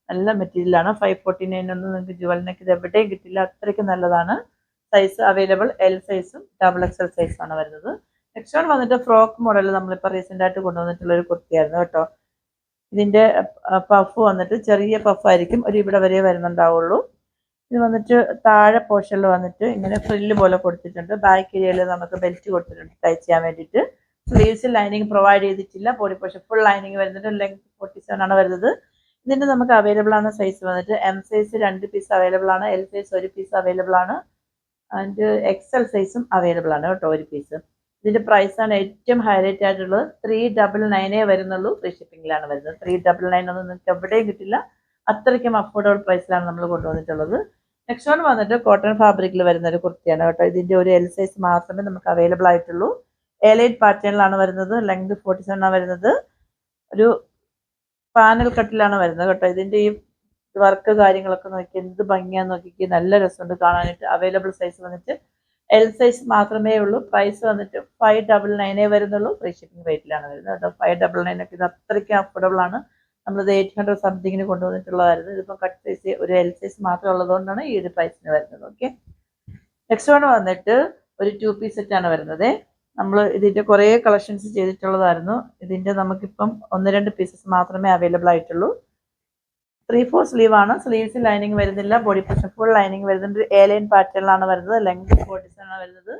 നല്ല മെറ്റീരിയൽ ആണ്. 549 ഒന്നും നിങ്ങൾക്ക് ജുവൽ നെക്ക് ഇത് എവിടെയും കിട്ടില്ല. അത്രയ്ക്ക് നല്ലതാണ്. സൈസ് അവൈലബിൾ എൽ സൈസും ഡബിൾ എക്സൽ സൈസും ആണ് വരുന്നത്. നെക്സ്റ്റ് വൺ വന്നിട്ട് ഫ്രോക്ക് മോഡൽ നമ്മളിപ്പോൾ റീസെന്റ് ആയിട്ട് കൊണ്ടുവന്നിട്ടുള്ള ഒരു കുർത്തിയായിരുന്നു കേട്ടോ. ഇതിന്റെ പഫ് വന്നിട്ട് ചെറിയ പഫ് ആയിരിക്കും. ഒരു ഇവിടെ വരെ വരുന്നുണ്ടാവുള്ളൂ. ഇത് വന്നിട്ട് താഴെ പോർഷനിൽ വന്നിട്ട് ഇങ്ങനെ ഫ്രില്ല് പോലെ കൊടുത്തിട്ടുണ്ട്. ബാക്ക് ഏരിയയിൽ നമുക്ക് ബെൽറ്റ് കൊടുത്തിട്ടുണ്ട് ടൈ ചെയ്യാൻ വേണ്ടിയിട്ട്. സ്ലീവ്സിൽ ലൈനിങ് പ്രൊവൈഡ് ചെയ്തിട്ടില്ല. ബോഡി പോർഷൻ ഫുൾ ലൈനിങ് വരുന്നുണ്ട്. ലെങ്ത് 47 ആണ് വരുന്നത്. ഇതിന്റെ നമുക്ക് അവൈലബിൾ ആണ് സൈസ് വന്നിട്ട് എം സൈസ് 2 പീസ് അവൈലബിൾ ആണ്. എൽ സൈസ് 1 പീസ് അവൈലബിൾ ആണ്. ആൻഡ് എക്സൽ സൈസും അവൈലബിൾ ആണ് കേട്ടോ, 1 പീസ്. ഇതിന്റെ പ്രൈസ് ആണ് ഏറ്റവും ഹൈലൈറ്റ് ആയിട്ടുള്ളത്. 399 വരുന്നുള്ളൂ. ഫ്രീ ഷിപ്പിംഗിലാണ് വരുന്നത്. 399 ഒന്നും നിങ്ങൾക്ക് എവിടെയും കിട്ടില്ല. അത്രയ്ക്കും അഫോർഡബിൾ പ്രൈസിലാണ് നമ്മൾ കൊണ്ടുവന്നിട്ടുള്ളത്. നെക്സ്റ്റ് വൺ വന്നിട്ട് കോട്ടൺ ഫാബ്രിക്കിൽ വരുന്ന ഒരു കുർത്തിയാണ് കേട്ടോ. ഇതിന്റെ ഒരു എൽ സൈസ് മാത്രമേ നമുക്ക് അവൈലബിൾ ആയിട്ടുള്ളൂ. എലൈറ്റ് പാറ്റേണിലാണ് വരുന്നത്. ലെങ്ത് 47 ആണ് വരുന്നത്. ഒരു പാനൽ കട്ടിലാണ് വരുന്നത് കേട്ടോ. ഇതിന്റെ ഈ വർക്ക് കാര്യങ്ങളൊക്കെ നോക്കി എന്ത് ഭംഗിയാന്ന് നോക്കി, നല്ല രസമുണ്ട് കാണാനായിട്ട്. അവൈലബിൾ സൈസ് വന്നിട്ട് എൽ സൈസ് മാത്രമേ ഉള്ളൂ. പ്രൈസ് വന്നിട്ട് 599 വരുന്നുള്ളൂ. ഫ്രീ ഷിപ്പിംഗ് റേറ്റിലാണ് വരുന്നത് കേട്ടോ. 599 ഒക്കെ ഇത് അത്രയ്ക്ക് അഫോർഡബിൾ ആണ്. നമ്മളിത് 800 സംതിങ്ങിന് കൊണ്ടുവന്നിട്ടുള്ളതായിരുന്നു. ഇതിപ്പോൾ കട്ട് സൈസ് ഒരു എൽ സൈസ് മാത്രം ഉള്ളതുകൊണ്ടാണ് ഈ ഒരു പ്രൈസിന് വരുന്നത്. ഓക്കെ, നെക്സ്റ്റ് വൺ വന്നിട്ട് ഒരു 2 പീസ് സെറ്റ് ആണ് വരുന്നത്. നമ്മൾ ഇതിന്റെ കുറേ കളക്ഷൻസ് ചെയ്തിട്ടുള്ളതായിരുന്നു. ഇതിന്റെ നമുക്കിപ്പം 1-2 പീസസ് മാത്രമേ അവൈലബിൾ ആയിട്ടുള്ളൂ. 3/4 സ്ലീവ് ആണ്. സ്ലീവ്സ് ലൈനിങ് വരുന്നില്ല. ബോഡി പോർഷൻ ഫുൾ ലൈനിങ് വരുന്നുണ്ട്. എ ലൈൻ പാറ്റേണിലാണ് വരുന്നത്. ലെങ്ത് 47 ആണ് വരുന്നത്.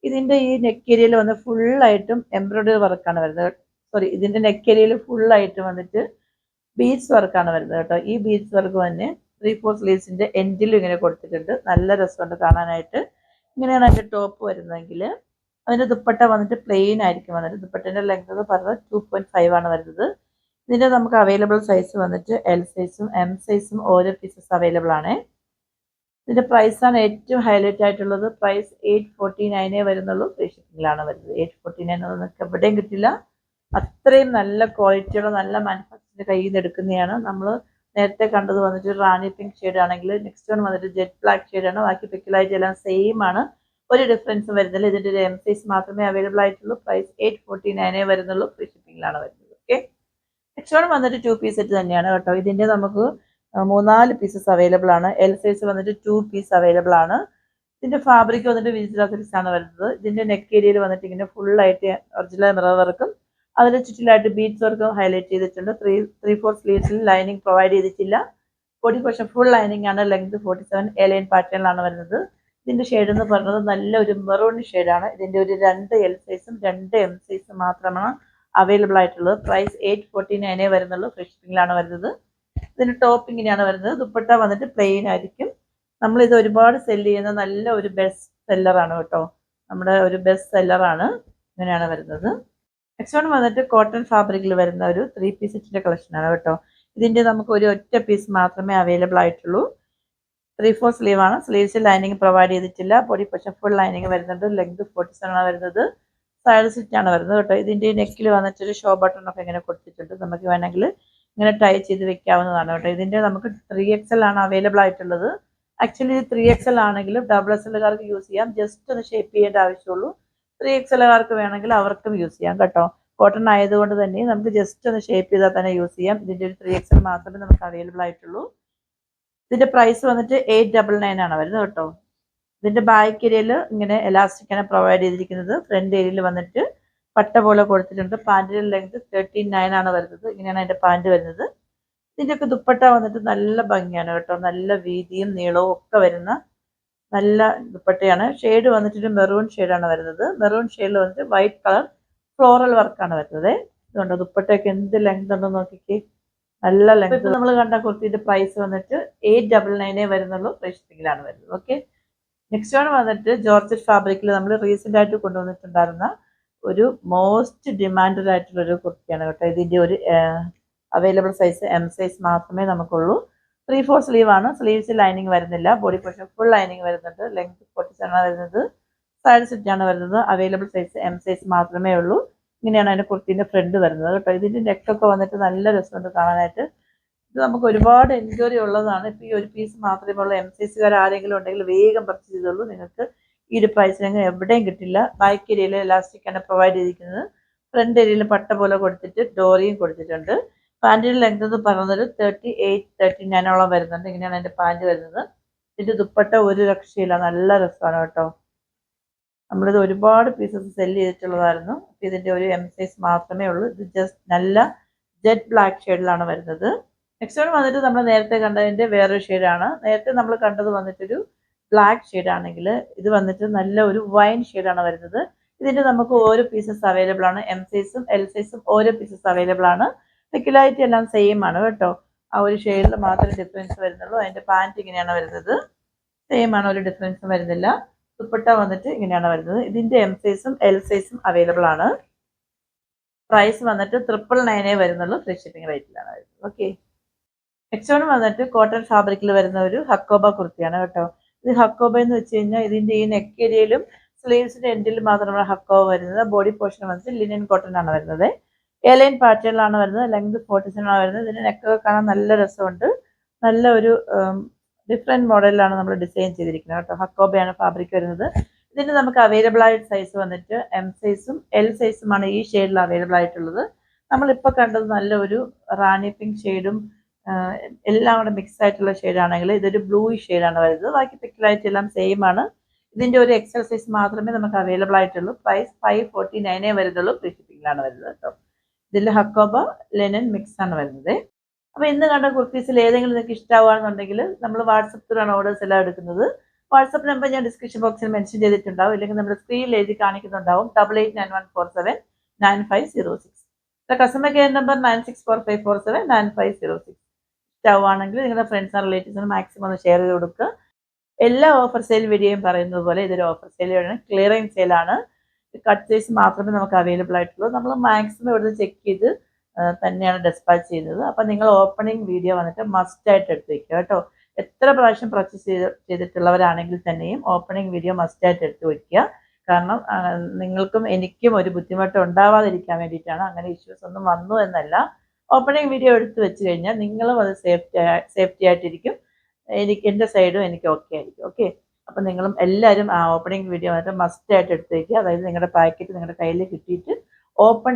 ഇതിന്റെ ഈ നെക്ക് ഏരിയയിൽ വന്ന് ഫുള്ളായിട്ടും എംബ്രോയിഡറി വർക്കാണ് വരുന്നത്. സോറി, ഇതിന്റെ നെക്ക് ഏരിയയിൽ ഫുള്ളായിട്ട് വന്നിട്ട് ബീഡ്സ് വർക്കാണ് വരുന്നത് കേട്ടോ. ഈ ബീഡ്സ് വർക്ക് തന്നെ 3/4 സ്ലീവ്സിന്റെ എൻഡിലും ഇങ്ങനെ കൊടുത്തിട്ടുണ്ട്. നല്ല രസമുണ്ട് കാണാനായിട്ട്. ഇങ്ങനെയാണ് അതിന്റെ ടോപ്പ് വരുന്നതെങ്കിൽ അതിന്റെ ദുപ്പട്ട വന്നിട്ട് പ്ലെയിൻ ആയിരിക്കും വന്നിട്ട്. ദുപ്പട്ടന്റെ ലെങ്ത് എന്ന് പറഞ്ഞത് 2.5 ആണ് വരുന്നത്. ഇതിന്റെ നമുക്ക് അവൈലബിൾ സൈസ് വന്നിട്ട് എൽ സൈസും എം സൈസും ഓരോ പീസസ് അവൈലബിൾ ആണ്. ഇതിന്റെ പ്രൈസ് ആണ് ഏറ്റവും ഹൈലൈറ്റ് ആയിട്ടുള്ളത്. പ്രൈസ് 849 വരുന്നുള്ളൂ. ഫ്രീ ഷിപ്പിംഗിലാണ് വരുന്നത്. 849 നിങ്ങൾക്ക് എവിടെയും കിട്ടില്ല. അത്രയും നല്ല ക്വാളിറ്റിയുള്ള നല്ല മാനുഫാക്ചറിന്റെ കയ്യിൽ നിന്ന് എടുക്കുന്നതാണ്. നമ്മൾ നേരത്തെ കണ്ടത് വന്നിട്ട് റാണി പിങ്ക് ഷെയ്ഡ് ആണെങ്കിൽ നെക്സ്റ്റ് വൺ വന്നിട്ട് ജെറ്റ് ബ്ലാക്ക് ഷെയ്ഡാണ്. ബാക്കി പിക്കിലായിട്ട് എല്ലാം സെയിം ആണ്. ഒരു ഡിഫറൻസ് വരുന്നില്ല. ഇതിന്റെ ഒരു എം സൈസ് മാത്രമേ അവൈലബിൾ ആയിട്ടുള്ളൂ. പ്രൈസ് 849 വരുന്നുള്ളൂ. ഫ്രീ ഷിപ്പിംഗിലാണ് വരുന്നത്. ഓക്കെ, നെക്സ്റ്റ് വൺ വന്നിട്ട് 2 പീസ് സെറ്റ് തന്നെയാണ് കേട്ടോ. ഇതിന്റെ നമുക്ക് 3-4 പീസസ് അവൈലബിൾ ആണ്. എൽ സൈസ് വന്നിട്ട് 2 പീസ് അവൈലബിൾ ആണ്. ഇതിന്റെ ഫാബ്രിക് വന്നിട്ട് വിജിറ്റ സിൽക്സ് ആണ് വരുന്നത്. ഇതിന്റെ നെക്ക് ഏരിയയിൽ വന്നിട്ട് ഇങ്ങനെ ഫുൾ ആയിട്ട് ഒറിജിനൽ മിറർ വർക്കും അതിന് ചുറ്റിലായിട്ട് ബീഡ്സ് വർക്കും ഹൈലൈറ്റ് ചെയ്തിട്ടുണ്ട്. 3/4 സ്ലീവ്സിൽ ലൈനിങ് പ്രൊവൈഡ് ചെയ്തിട്ടില്ല. ബോഡി പോർഷൻ ഫുൾ ലൈനിങ് ആണ്. ലെങ്ത് 47 എലൈൻ പാറ്റേണിലാണ് വരുന്നത്. ഇതിന്റെ ഷെയ്ഡ് എന്ന് പറയുന്നത് നല്ലൊരു മെറൂൺ ഷെയ്ഡാണ്. ഇതിന്റെ ഒരു 2 എൽ സൈസും 2 എം സൈസും മാത്രമാണ് അവൈലബിൾ ആയിട്ടുള്ളത്. പ്രൈസ് 849 വരുന്നുള്ളൂ. ഫ്രീ ഷിപ്പിംഗിലാണ് വരുന്നത്. ഇതിന്റെ ടോപ്പ് ഇങ്ങനെയാണ് വരുന്നത്. ദുപ്പട്ട വന്നിട്ട് പ്ലെയിൻ ആയിരിക്കും. നമ്മൾ ഇത് ഒരുപാട് സെല് ചെയ്യുന്ന നല്ല ഒരു ബെസ്റ്റ് സെല്ലറാണ് കേട്ടോ. നമ്മുടെ ഒരു ബെസ്റ്റ് സെല്ലറാണ്. ഇങ്ങനെയാണ് വരുന്നത്. നെക്സ്റ്റ് വൺ വന്നിട്ട് കോട്ടൺ ഫാബ്രിക്കിൽ വരുന്ന ഒരു 3 പീസ് സെറ്റിന്റെ കളക്ഷനാണ് കേട്ടോ. ഇതിന്റെ നമുക്ക് ഒരു ഒറ്റ പീസ് മാത്രമേ അവൈലബിൾ ആയിട്ടുള്ളൂ. 3/4 സ്ലീവ് ആണ്. സ്ലീവ്സിൽ ലൈനിങ് പ്രൊവൈഡ് ചെയ്തിട്ടില്ല. ബോഡി പക്ഷേ ഫുൾ ലൈനിങ് വരുന്നുണ്ട്. ലെങ്ത് 47 ആണ് വരുന്നത്. സൈഡ് സ്റ്റിച്ച് ആണ് വരുന്നത് കേട്ടോ. ഇതിന്റെ നെക്കിൽ വന്നിട്ടൊരു ഷോ ബട്ടൺ ഒക്കെ ഇങ്ങനെ കൊടുത്തിട്ടുണ്ട്. നമുക്ക് വേണമെങ്കിൽ ഇങ്ങനെ ടൈ ചെയ്ത് വെക്കാവുന്നതാണ് കേട്ടോ. ഇതിന്റെ നമുക്ക് 3XL ആണ് അവൈലബിൾ ആയിട്ടുള്ളത്. ആക്ച്വലി 3XL ആണെങ്കിലും XXLകാർക്ക് യൂസ് ചെയ്യാം. ജസ്റ്റ് ഒന്ന് ഷേപ്പ് ചെയ്യേണ്ട ആവശ്യമുള്ളൂ. 3XLകാർക്ക് വേണമെങ്കിൽ അവർക്കും യൂസ് ചെയ്യാം കേട്ടോ. കോട്ടൺ ആയതുകൊണ്ട് തന്നെ നമുക്ക് ജസ്റ്റ് ഒന്ന് ഷേപ്പ് ചെയ്താൽ തന്നെ യൂസ് ചെയ്യാം. ഇതിന്റെ ഒരു 3XL മാത്രമേ നമുക്ക് അവൈലബിൾ ആയിട്ടുള്ളൂ. ഇതിന്റെ പ്രൈസ് വന്നിട്ട് 899 ആണ് വരുന്നത് കേട്ടോ. ഇതിന്റെ ബാക്ക് ഏരിയയിൽ ഇങ്ങനെ എലാസ്റ്റിക് ആണ് പ്രൊവൈഡ് ചെയ്തിരിക്കുന്നത്. ഫ്രണ്ട് ഏരിയയിൽ വന്നിട്ട് പട്ട പോലെ കൊടുത്തിട്ടുണ്ട്. പാന്റിന്റെ ലെങ്ത് 39 ആണ് വരുന്നത്. ഇങ്ങനെയാണ് അതിന്റെ പാന്റ് വരുന്നത്. ഇതിന്റെയൊക്കെ ദുപ്പട്ട വന്നിട്ട് നല്ല ഭംഗിയാണ് കേട്ടോ. നല്ല വീതിയും നീളവും ഒക്കെ വരുന്ന നല്ല ദുപ്പട്ടയാണ്. ഷെയ്ഡ് വന്നിട്ട് മെറൂൺ ഷെയ്ഡാണ് വരുന്നത്. മെറൂൺ ഷെയ്ഡിൽ വന്നിട്ട് വൈറ്റ് കളർ ഫ്ലോറൽ വർക്കാണ് വരുന്നത്. ഇതുകൊണ്ട് ദുപ്പട്ടയൊക്കെ എന്ത് ലെങ്ത് ഉണ്ടെന്ന് നോക്കിക്കേ. നല്ല ലെങ്ത്. ഇപ്പൊ നമ്മൾ കണ്ട കുർത്തിയുടെ പ്രൈസ് വന്നിട്ട് 899 വരുന്നുള്ളൂ. ഫ്രീ ഷിപ്പിംഗിലാണ് വരുന്നത്. ഓക്കെ. നെക്സ്റ്റ് വൺ വന്നിട്ട് ജോർജറ്റ് ഫാബ്രിക്കിൽ നമ്മൾ റീസെന്റ് ആയിട്ട് കൊണ്ടുവന്നിട്ടുണ്ടായിരുന്ന ഒരു മോസ്റ്റ് ഡിമാൻഡഡ് ആയിട്ടുള്ള ഒരു കുർത്തിയാണ് കേട്ടോ. ഇതിന്റെ ഒരു അവൈലബിൾ സൈസ് എം സൈസ് മാത്രമേ നമുക്കുള്ളൂ. 3/4 സ്ലീവ് ആണ്. സ്ലീവ്സ് ലൈനിങ് വരുന്നില്ല. ബോഡി പോർഷൻ ഫുൾ ലൈനിങ് വരുന്നുണ്ട്. ലെങ്ത് 47 ആണ് വരുന്നത്. സൈഡ് സ്റ്റിച്ച് ആണ് വരുന്നത്. അവൈലബിൾ സൈസ് എം സൈസ് മാത്രമേ ഉള്ളൂ. ഇങ്ങനെയാണ് അതിന്റെ കുർത്തിന്റെ ഫ്രണ്ട് വരുന്നത് കേട്ടോ. ഇതിന്റെ നെക്കൊക്കെ വന്നിട്ട് നല്ല രസമുണ്ട് കാണാനായിട്ട്. ഇത് നമുക്ക് ഒരുപാട് എൻക്വയറി ഉള്ളതാണ്. ഇപ്പൊ ഈ ഒരു പീസ് മാത്രമേ ഉള്ളൂ. എം സൈസുകാർ ആരെങ്കിലും ഉണ്ടെങ്കിൽ വേഗം പർച്ചേസ് ചെയ്തോളൂ. നിങ്ങൾക്ക് ഈ ഒരു പ്രൈസിന് എവിടെയും കിട്ടില്ല. ബാക്ക് ഏരിയയിൽ എലാസ്റ്റിക് ആണ് പ്രൊവൈഡ് ചെയ്തിരിക്കുന്നത്. ഫ്രണ്ട് ഏരിയയിൽ പട്ട പോലെ കൊടുത്തിട്ട് ഡോറിയും കൊടുത്തിട്ടുണ്ട്. പാന്റിന്റെ ലെങ്ത് എന്ന് പറയുന്നത് 38-39 വരുന്നുണ്ട്. ഇങ്ങനെയാണ് അതിന്റെ പാന്റ് വരുന്നത്. ഇതിന്റെ ദുപ്പട്ട ഒരു രക്ഷയില്ല. നല്ല രസമാണ് കേട്ടോ. നമ്മളിത് ഒരുപാട് പീസസ് സെല് ചെയ്തിട്ടുള്ളതായിരുന്നു. ഇതിന്റെ ഒരു എം സൈസ് മാത്രമേ ഉള്ളൂ. ഇത് ജസ്റ്റ് നല്ല ജെറ്റ് ബ്ലാക്ക് ഷെയ്ഡിലാണ് വരുന്നത്. നെക്സ്റ്റ് വൺ വന്നിട്ട് നമ്മൾ നേരത്തെ കണ്ടതിന്റെ വേറൊരു ഷെയ്ഡാണ്. നേരത്തെ നമ്മൾ കണ്ടത് വന്നിട്ടൊരു ബ്ലാക്ക് ഷെയ്ഡ് ആണെങ്കിൽ ഇത് വന്നിട്ട് നല്ല ഒരു വൈൻ ഷെയ്ഡാണ് വരുന്നത്. ഇതിന്റെ നമുക്ക് ഓരോ പീസസ് അവൈലബിൾ ആണ്. എം സൈസും എൽ സൈസും ഓരോ പീസസ് അവൈലബിൾ ആണ്. ലിക്വിഡായിട്ട് എല്ലാം സെയിം ആണ് കേട്ടോ. ആ ഒരു ഷെയ്ഡിൽ മാത്രമേ ഡിഫറൻസ് വരുന്നുള്ളൂ. അതിന്റെ പാന്റ് ഇങ്ങനെയാണ് വരുന്നത്. സെയിം ആണ്, ഒരു ഡിഫറൻസും വരുന്നില്ല. ദുപ്പട്ട വന്നിട്ട് ഇങ്ങനെയാണ് വരുന്നത്. ഇതിന്റെ എം സൈസും എൽ സൈസും അവൈലബിൾ ആണ്. പ്രൈസ് വന്നിട്ട് 999 വരുന്നുള്ളൂ. ഫ്രീ ഷിപ്പിംഗ് റേറ്റിലാണ് വരുന്നത്. ഓക്കെ. നെക്സ്റ്റ് വൺ വന്നിട്ട് കോട്ടൺ ഫാബ്രിക്കിൽ വരുന്ന ഒരു ഹക്കോബ കുർത്തിയാണ് കേട്ടോ. ഇത് ഹക്കോബ എന്ന് വെച്ച് കഴിഞ്ഞാൽ ഇതിന്റെ ഈ നെക്ക് ഏരിയയിലും സ്ലീവ്സിന്റെ എൻഡിലും മാത്രമാണ് ഹക്കോബ വരുന്നത്. ബോഡി പോർഷൻ വന്നിട്ട് ലിനൻ കോട്ടൺ ആണ് വരുന്നത്. എലൈൻ പാറ്റേണിലാണ് വരുന്നത്. ലെങ്ത് 47 ആണ് വരുന്നത്. ഇതിന്റെ നെക്കൊക്കെ കാണാൻ നല്ല രസമുണ്ട്. നല്ല ഒരു ഡിഫറെന്റ് മോഡലിലാണ് നമ്മൾ ഡിസൈൻ ചെയ്തിരിക്കുന്നത് കേട്ടോ. ഹക്കോബയാണ് ഫാബ്രിക് വരുന്നത്. ഇതിന്റെ നമുക്ക് അവൈലബിൾ ആയ സൈസ് വന്നിട്ട് എം സൈസും എൽ സൈസുമാണ് ഈ ഷെയ്ഡിൽ അവൈലബിൾ ആയിട്ടുള്ളത്. നമ്മളിപ്പോൾ കണ്ടത് നല്ല ഒരു റാണി പിങ്ക് ഷെയ്ഡും എല്ലാം കൂടെ മിക്സ് ആയിട്ടുള്ള ഷെയ്ഡാണെങ്കിൽ ഇതൊരു ബ്ലൂ ഷെയ്ഡാണ് വരുന്നത്. ബാക്കി പിക്ചറായിട്ട് എല്ലാം സെയിം ആണ്. ഇതിന്റെ ഒരു എക്സൽ സൈസ് മാത്രമേ നമുക്ക് അവൈലബിൾ ആയിട്ടുള്ളൂ. പ്രൈസ് 549 വരുന്നുള്ളൂ. ഫ്രീ ഷിപ്പിംഗിലാണ് വരുന്നത് കേട്ടോ. ഇതിൽ ഹക്കോബ ലെനൻ മിക്സ് ആണ് വരുന്നത്. അപ്പൊ ഇന്ന് കണ്ട കുർത്തീസിൽ ഏതെങ്കിലും നിങ്ങൾക്ക് ഇഷ്ടമാണെന്നുണ്ടെങ്കിൽ നമ്മൾ വാട്സപ്പിലാണ് ഓർഡേഴ്സ് എല്ലാം എടുക്കുന്നത്. വാട്സപ്പ് നമ്പർ ഞാൻ ഡിസ്ക്രിപ്ഷൻ ബോക്സിൽ മെൻഷൻ ചെയ്തിട്ടുണ്ടാവും. ഇല്ലെങ്കിൽ നമ്മുടെ സ്ക്രീനിൽ എഴുതി കാണിക്കുന്നുണ്ടാവും. 8891479506. Customer care number 9645479506. ഇഷ്ടമാണെങ്കിൽ നിങ്ങളുടെ ഫ്രണ്ട്സ് ആൻഡ് റിലേറ്റീവ്സിന് മാക്സിമം ഒന്ന് ഷെയർ ചെയ്ത് കൊടുക്കുക. എല്ലാ ഓഫർ സെയിൽ വീഡിയോയും പറയുന്നത് പോലെ ഇതൊരു ഓഫർ സെയിലാണ്. ക്ലിയറിംഗ് സെയിലാണ്. കട്ട് സൈസ് മാത്രമേ നമുക്ക് അവൈലബിൾ ആയിട്ടുള്ളൂ. നമ്മൾ മാക്സിമം ഇവിടുന്ന് ചെക്ക് ചെയ്ത് തന്നെയാണ് ഡെസ്പാച്ച് ചെയ്യുന്നത്. അപ്പം നിങ്ങൾ ഓപ്പണിംഗ് വീഡിയോ വന്നിട്ട് മസ്റ്റ് ആയിട്ട് എടുത്ത് വയ്ക്കുക കേട്ടോ. എത്ര പ്രാവശ്യം പർച്ചേസ് ചെയ്തിട്ടുള്ളവരാണെങ്കിൽ തന്നെയും ഓപ്പണിംഗ് വീഡിയോ മസ്റ്റ് ആയിട്ട് എടുത്ത് വയ്ക്കുക. കാരണം നിങ്ങൾക്കും എനിക്കും ഒരു ബുദ്ധിമുട്ട് ഉണ്ടാവാതിരിക്കാൻ വേണ്ടിയിട്ടാണ്. അങ്ങനെ ഇഷ്യൂസ് ഒന്നും വന്നു എന്നല്ല. ഓപ്പണിംഗ് വീഡിയോ എടുത്ത് വെച്ച് കഴിഞ്ഞാൽ നിങ്ങളും അത് സേഫ്റ്റി ആയിട്ടിരിക്കും. എൻ്റെ സൈഡും എനിക്ക് ഓക്കെ ആയിരിക്കും. ഓക്കെ. അപ്പം നിങ്ങളും എല്ലാവരും ആ ഓപ്പണിംഗ് വീഡിയോ വന്നിട്ട് മസ്റ്റ് ആയിട്ട് എടുത്ത് വയ്ക്കുക. അതായത് നിങ്ങളുടെ പാക്കറ്റ് നിങ്ങളുടെ കയ്യിൽ കിട്ടിയിട്ട്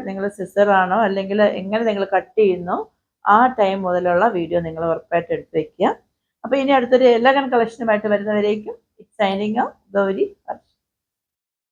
നിങ്ങൾ സിസറാണോ അല്ലെങ്കിൽ എങ്ങനെ നിങ്ങൾ കട്ട് ചെയ്യുന്നോ ആ ടൈം മുതലുള്ള വീഡിയോ നിങ്ങൾ ഉറപ്പായിട്ട് എടുത്ത് വയ്ക്കുക. അപ്പോൾ ഇനി അടുത്തൊരു എലഗൻ കളക്ഷനുമായിട്ട് വരുന്നവരേക്കും സൈനിങ് ഓഫ് ഗൗരി ഹർഷ.